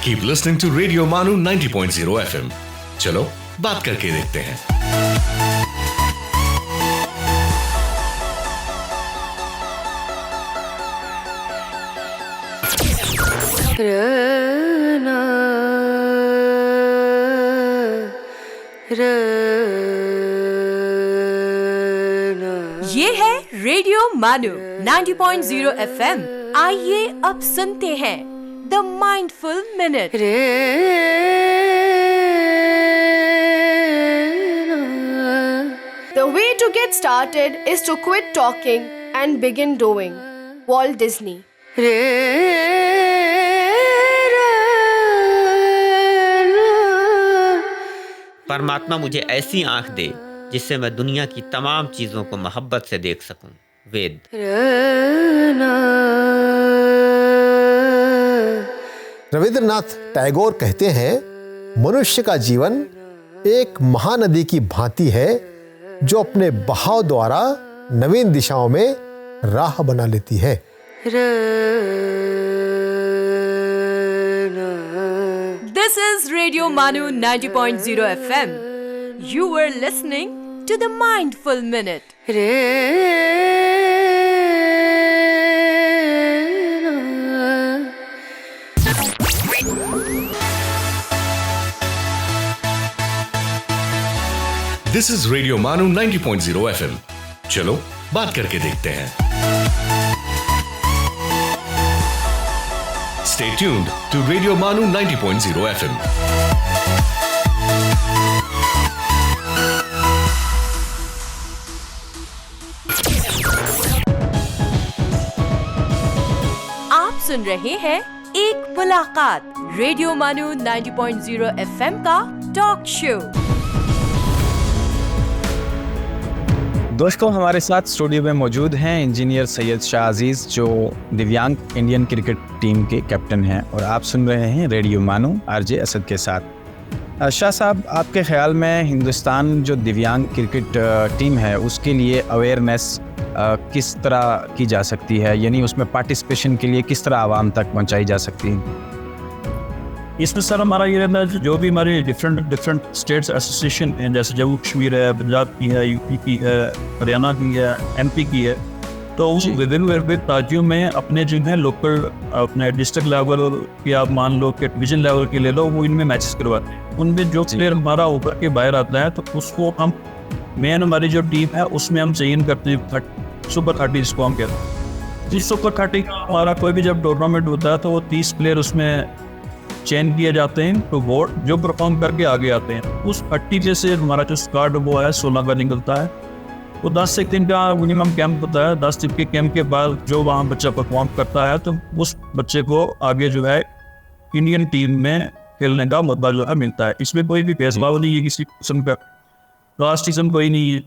Keep listening to Radio Manu 90.0 FM. चलो बात करके देखते हैं। ये है रेडियो मानू 90.0 FM। आइए अब सुनते हैं the mindful minute. The way to get started is to quit talking and begin doing. Walt Disney. परमात्मा मुझे ऐसी आंख दे जिससे मैं दुनिया की तमाम चीज़ों को मोहब्बत से देख सकूं। वेद। रविंद्रनाथ टैगोर कहते हैं, मनुष्य का जीवन एक महानदी की भांति है जो अपने बहाव द्वारा नवीन दिशाओं में राह बना लेती है। This is Radio Manu 90.0 FM. You were listening to the Mindful Minute. This is radio मानू 90.0 FM। चलो बात करके देखते हैं। Stay tuned to Radio Manu 90.0 FM. आप सुन रहे हैं एक मुलाकात, रेडियो मानू 90.0 FM का टॉक शो। दोस्तों, हमारे साथ स्टूडियो में मौजूद हैं इंजीनियर सैयद शाह अजीज़, जो दिव्यांग इंडियन क्रिकेट टीम के कैप्टन हैं, और आप सुन रहे हैं रेडियो मानू आरजे असद के साथ। शाह साहब, आपके ख्याल में हिंदुस्तान जो दिव्यांग क्रिकेट टीम है उसके लिए अवेयरनेस किस तरह की जा सकती है, यानी उसमें पार्टिसिपेशन के लिए किस तरह आवाम तक पहुंचाई जा सकती है? इसमें सर हमारा ये रहता है, जो भी हमारे डिफरेंट स्टेट्स एसोसिएशन हैं, जैसे जम्मू कश्मीर है, पंजाब की है, यूपी की है, हरियाणा की है, एमपी की है, तो विभिन्न राज्यों में अपने जो है लोकल अपने डिस्ट्रिक्ट लेवल के, आप मान लो कि डिवीजन लेवल के ले लो, वो इनमें मैचेस करवाते हैं। उनमें जो प्लेयर हमारा ऊपर के बाहर आता है तो उसको हम मेन हमारी जो टीम है उसमें हम चयन करते हैं, सुपर 30 जिसको हम कहते हैं। जिस सुपर 30 का हमारा कोई भी जब टूर्नामेंट होता है तो वो 30 प्लेयर उसमें चयन किए जाते हैं, तो बोर्ड जो परफॉर्म करके आगे आते हैं। उस 30 में से हमारा जो स्क्वाड वो है 16 का निकलता है। वो 10 एक दिन का मिनिमम कैंप होता है। 10 दिन के कैंप के बाद जो वहाँ बच्चा परफॉर्म करता है तो उस बच्चे को आगे जो है इंडियन टीम में खेलने का मौका जो है मिलता है। इसमें कोई भी भेदभाव नहीं है, किसी किस्म का कास्टिज्म कोई नहीं है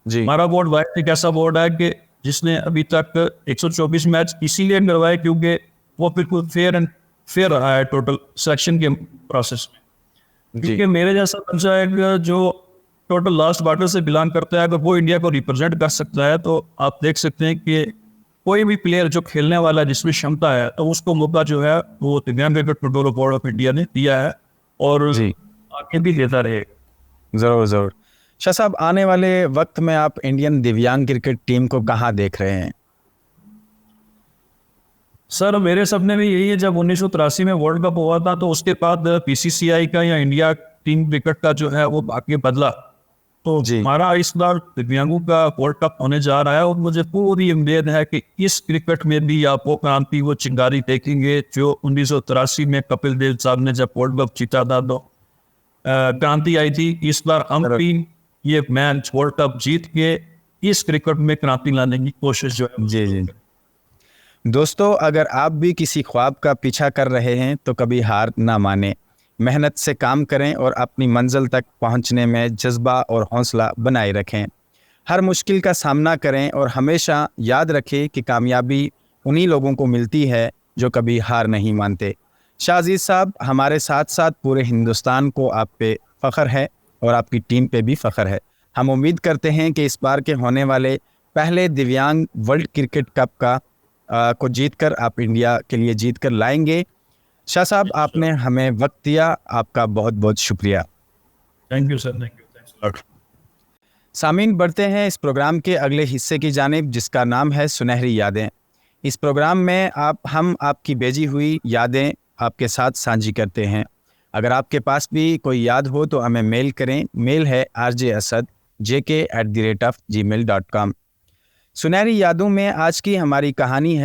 जी। हमारा बोर्ड वाइड एक ऐसा बोर्ड है कि जिसने अभी तक 124 मैच इसीलिए करवाए क्योंकि वो बिल्कुल फेयर रहा है टोटल सिलेक्शन के प्रोसेस में। क्योंकि मेरे जैसा बच्चा है जो टोटल लास्ट बॉर्डर से बिलोंग करता है, अगर वो इंडिया को रिप्रेजेंट कर सकता है तो आप देख सकते हैं कि कोई भी प्लेयर जो खेलने वाला जिसमें क्षमता है तो उसको मौका जो है वो दिव्यांग cricket control board of India ने दिया है और आगे भी देता रहेगा। ज़रूर। शाह साहब, आने वाले वक्त में आप इंडियन दिव्यांग क्रिकेट टीम को कहाँ देख रहे हैं? सर, मेरे सपने में यही है, जब 1983 में वर्ल्ड कप हुआ था तो उसके बाद पीसीसीआई का या इंडिया टीम क्रिकेट का जो है वो भाग्य बदला। तो हमारा इस बार दिव्यांगों का वर्ल्ड कप होने जा रहा है और मुझे पूरी उम्मीद है कि इस क्रिकेट में भी आप वो क्रांति, वो चिंगारी देखेंगे जो 1983 में कपिल देव साहब ने जब वर्ल्ड कप जीता था तो क्रांति आई थी। इस बार हम भी ये मैच वर्ल्ड कप जीत के इस क्रिकेट में क्रांति लाने की कोशिश जो है। जी। दोस्तों, अगर आप भी किसी ख्वाब का पीछा कर रहे हैं तो कभी हार ना माने, मेहनत से काम करें और अपनी मंजिल तक पहुंचने में जज्बा और हौसला बनाए रखें। हर मुश्किल का सामना करें और हमेशा याद रखें कि कामयाबी उन्हीं लोगों को मिलती है जो कभी हार नहीं मानते। शाह अजीज़ साहब, हमारे साथ साथ पूरे हिंदुस्तान को आप पे फ़ख्र है और आपकी टीम पे भी फ़ख्र है। हम उम्मीद करते हैं कि इस बार के होने वाले पहले दिव्यांग वर्ल्ड क्रिकेट कप को जीतकर आप इंडिया के लिए जीत कर लाएंगे। शाह साहब, आपने हमें वक्त दिया, आपका बहुत बहुत शुक्रिया। Thank you sir, thank you, thanks a lot. सामीन, बढ़ते हैं इस प्रोग्राम के अगले हिस्से की जानिब, जिसका नाम है सुनहरी यादें। इस प्रोग्राम में हम आपकी भेजी हुई यादें आपके साथ साझी करते हैं। अगर आपके पास भी कोई याद हो तो हमें मेल करें। मेल है rjasad@gmail.com। सुनहरी यादों में आज की हमारी कहानी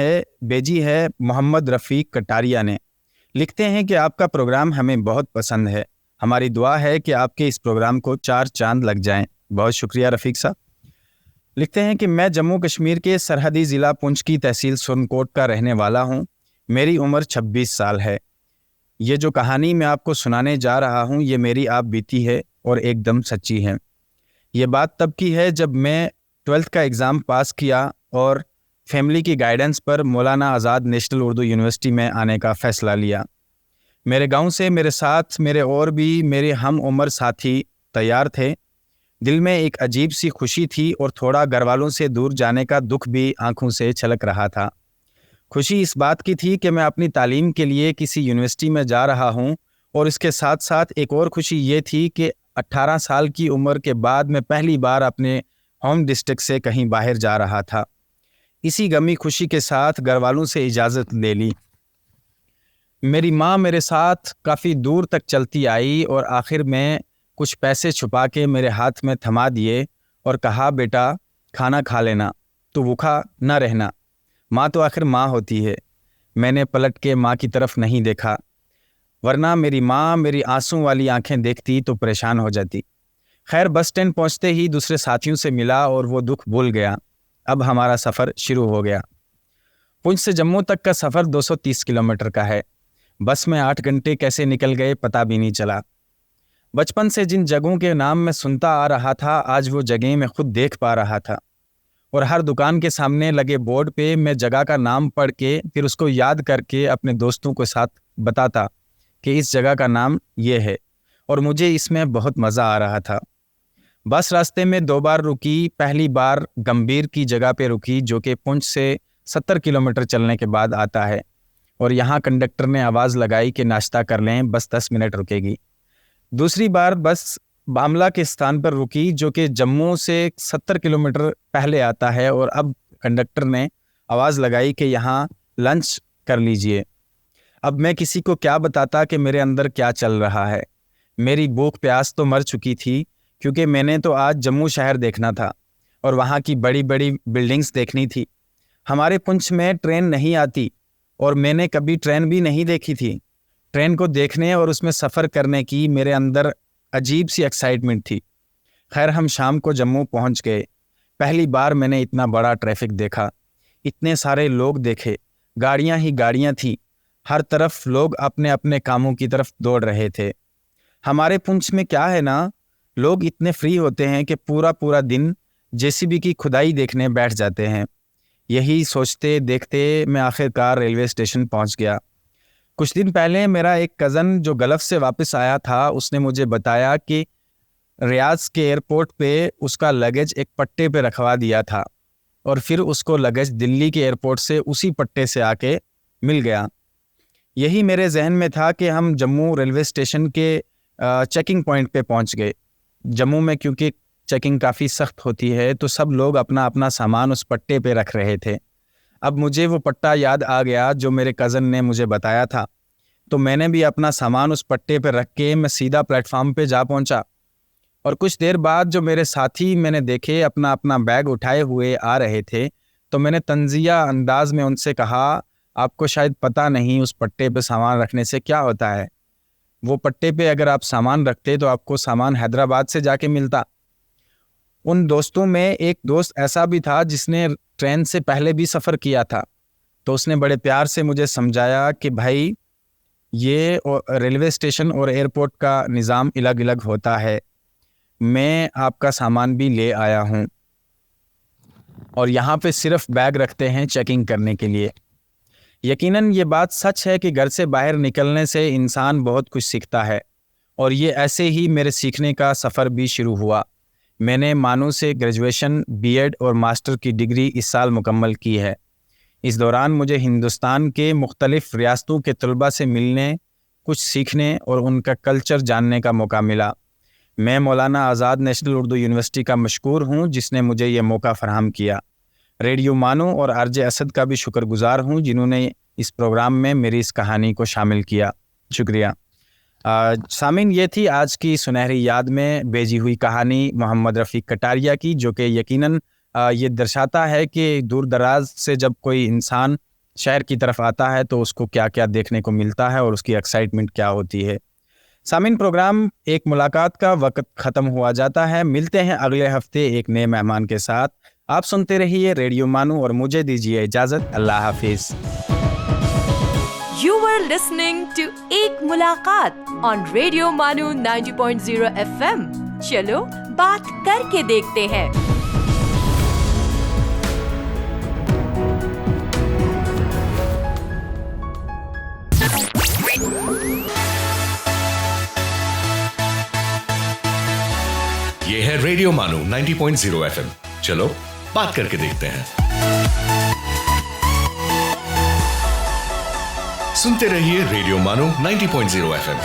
भेजी है मोहम्मद रफ़ीक कटारिया ने। लिखते हैं कि आपका प्रोग्राम हमें बहुत पसंद है। हमारी दुआ है कि आपके इस प्रोग्राम को 4 चांद लग जाएं। बहुत शुक्रिया रफ़ीक साहब। लिखते हैं कि मैं जम्मू कश्मीर के सरहदी ज़िला पुंछ की तहसील सुरनकोट का रहने वाला हूं। मेरी उम्र 26 साल है। ये जो कहानी मैं आपको सुनाने जा रहा हूं ये मेरी आप बीती है और एकदम सच्ची है। ये बात तब की है जब मैं 12th का एग्ज़ाम पास किया और फैमिली की गाइडेंस पर मौलाना आज़ाद नेशनल उर्दू यूनिवर्सिटी में आने का फ़ैसला लिया। मेरे गांव से मेरे साथ मेरे हम उम्र साथी तैयार थे। दिल में एक अजीब सी खुशी थी और थोड़ा घर वालों से दूर जाने का दुख भी आंखों से छलक रहा था। खुशी इस बात की थी कि मैं अपनी तालीम के लिए किसी यूनिवर्सिटी में जा रहा हूं, और इसके साथ साथ एक और खुशी ये थी कि 18 साल की उम्र के बाद मैं पहली बार अपने होम डिस्ट्रिक्ट से कहीं बाहर जा रहा था। इसी गमी खुशी के साथ घर वालों से इजाज़त ले ली। मेरी माँ मेरे साथ काफ़ी दूर तक चलती आई और आखिर में कुछ पैसे छुपा के मेरे हाथ में थमा दिए और कहा, बेटा खाना खा लेना, तो भूखा ना रहना, माँ तो आखिर माँ होती है। मैंने पलट के माँ की तरफ नहीं देखा, वरना मेरी माँ मेरी आंसू वाली आंखें देखती तो परेशान हो जाती। खैर बस स्टैंड पहुँचते ही दूसरे साथियों से मिला और वो दुख भूल गया। अब हमारा सफ़र शुरू हो गया। पुंछ से जम्मू तक का सफ़र 230 किलोमीटर का है। बस में 8 घंटे कैसे निकल गए पता भी नहीं चला। बचपन से जिन जगहों के नाम मैं सुनता आ रहा था, आज वो जगह मैं खुद देख पा रहा था, और हर दुकान के सामने लगे बोर्ड पे मैं जगह का नाम पढ़ के फिर उसको याद करके अपने दोस्तों के साथ बताता कि इस जगह का नाम ये है, और मुझे इसमें बहुत मज़ा आ रहा था। बस रास्ते में 2 बार रुकी। पहली बार गंभीर की जगह पे रुकी, जो कि पुंछ से 70 किलोमीटर चलने के बाद आता है, और यहाँ कंडक्टर ने आवाज़ लगाई कि नाश्ता कर लें, बस 10 मिनट रुकेगी। दूसरी बार बस बामला के स्थान पर रुकी, जो कि जम्मू से 70 किलोमीटर पहले आता है, और अब कंडक्टर ने आवाज़ लगाई कि यहाँ लंच कर लीजिए। अब मैं किसी को क्या बताता कि मेरे अंदर क्या चल रहा है। मेरी भूख प्यास तो मर चुकी थी, क्योंकि मैंने तो आज जम्मू शहर देखना था और वहाँ की बड़ी बड़ी बिल्डिंग्स देखनी थी। हमारे पुंछ में ट्रेन नहीं आती और मैंने कभी ट्रेन भी नहीं देखी थी। ट्रेन को देखने और उसमें सफ़र करने की मेरे अंदर अजीब सी एक्साइटमेंट थी। खैर हम शाम को जम्मू पहुंच गए। पहली बार मैंने इतना बड़ा ट्रैफिक देखा, इतने सारे लोग देखे, गाड़ियां ही गाड़ियां थी, हर तरफ लोग अपने अपने कामों की तरफ दौड़ रहे थे। हमारे पुंछ में क्या है ना, लोग इतने फ्री होते हैं कि पूरा पूरा दिन जेसीबी की खुदाई देखने बैठ जाते हैं। यही सोचते देखते मैं आखिरकार रेलवे स्टेशन पहुंच गया। कुछ दिन पहले मेरा एक कज़न जो गल्फ़ से वापस आया था, उसने मुझे बताया कि रियाज के एयरपोर्ट पे उसका लगेज एक पट्टे पे रखवा दिया था, और फिर उसको लगेज दिल्ली के एयरपोर्ट से उसी पट्टे से आके मिल गया। यही मेरे जहन में था कि हम जम्मू रेलवे स्टेशन के चेकिंग पॉइंट पे पहुंच गए। जम्मू में क्योंकि चेकिंग काफ़ी सख्त होती है, तो सब लोग अपना अपना सामान उस पट्टे पे रख रहे थे। अब मुझे वो पट्टा याद आ गया जो मेरे कज़न ने मुझे बताया था, तो मैंने भी अपना सामान उस पट्टे पे रख के मैं सीधा प्लेटफॉर्म पे जा पहुंचा। और कुछ देर बाद जो मेरे साथी मैंने देखे अपना अपना बैग उठाए हुए आ रहे थे, तो मैंने तंजिया अंदाज में उनसे कहा, आपको शायद पता नहीं उस पट्टे पे सामान रखने से क्या होता है। वो पट्टे पे अगर आप सामान रखते तो आपको सामान हैदराबाद से जाके मिलता। उन दोस्तों में एक दोस्त ऐसा भी था जिसने ट्रेन से पहले भी सफ़र किया था, तो उसने बड़े प्यार से मुझे समझाया कि भाई ये रेलवे स्टेशन और एयरपोर्ट का निज़ाम अलग अलग होता है। मैं आपका सामान भी ले आया हूँ, और यहाँ पे सिर्फ बैग रखते हैं चेकिंग करने के लिए। यकीनन ये बात सच है कि घर से बाहर निकलने से इंसान बहुत कुछ सीखता है, और ये ऐसे ही मेरे सीखने का सफ़र भी शुरू हुआ। मैंने मानू से ग्रेजुएशन, बीएड और मास्टर की डिग्री इस साल मुकम्मल की है। इस दौरान मुझे हिंदुस्तान के मुख्तलिफ़ रियासतों के तलबा से मिलने, कुछ सीखने और उनका कल्चर जानने का मौका मिला। मैं मौलाना आज़ाद नेशनल उर्दू यूनिवर्सिटी का मशकूर हूँ जिसने मुझे ये मौका फ़राहम किया। रेडियो मानू और आरजे असद का भी शुक्रगुजार हूँ जिन्होंने इस प्रोग्राम में मेरी इस कहानी को शामिल किया। शुक्रिया। सामिन, ये थी आज की सुनहरी याद में भेजी हुई कहानी मोहम्मद रफ़ीक कटारिया की, जो कि यकीनन ये दर्शाता है कि दूर दराज से जब कोई इंसान शहर की तरफ आता है तो उसको क्या क्या देखने को मिलता है और उसकी एक्साइटमेंट क्या होती है। सामिन, प्रोग्राम एक मुलाकात का वक्त ख़त्म हुआ जाता है। मिलते हैं अगले हफ्ते एक नए मेहमान के साथ। आप सुनते रहिए रेडियो मानू और मुझे दीजिए इजाज़त। अल्लाह हाफिज़। You were listening to एक मुलाकात on Radio Manu 90.0 FM। चलो बात करके देखते हैं। ये है रेडियो मानू 90.0 FM। चलो बात करके देखते हैं। सुनते रहिए रेडियो मानू 90.0 FM।